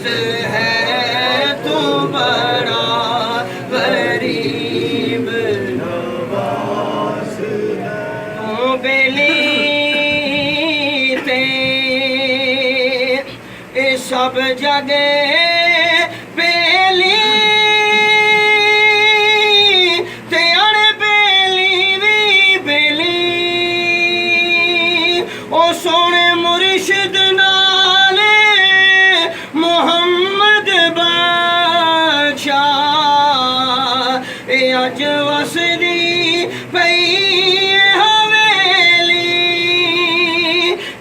है तू बड़ा गरीब नवाज तू बेली ते सब जगह बेली ते अड़ बेली भी बेली ओ सोने मुर्शिद नाले मोहम्मद बादशाह अज वसदी पई हवेली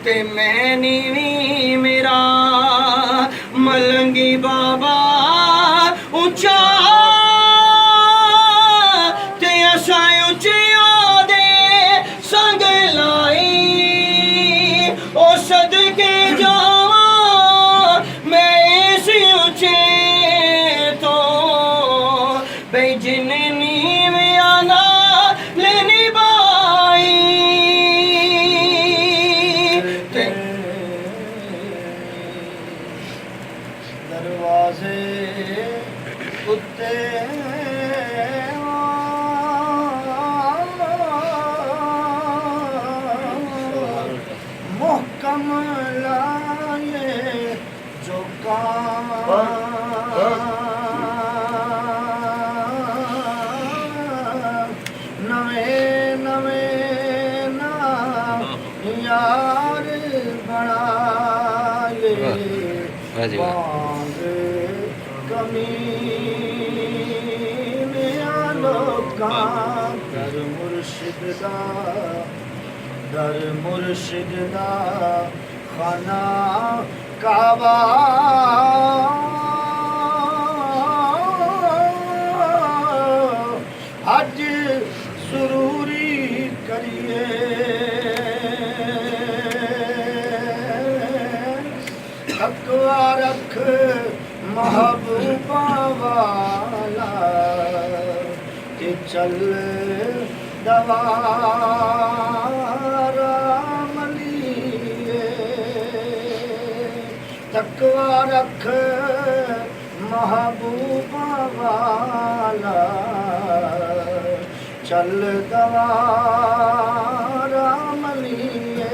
ते मैनी भी मेरा मलंगी बाबा ऊंचा ते असा ऊंचिया दे संग लाई ओ सदके जावा मैं इस ऊंचे तो बई जिन्हें नीविया ना लेनी बाई दरवाजे उत्ते मोहकम लाए जो नवे नवे ना यार बनाए बांग कमी में आलोका दर मुर्शिद दा खाना काबा अज सुरूरी करिए तकवा रख महबूबा वाला के चल दवारा मलिए तकवा रख महबूबा वाला चल दवारा मलिए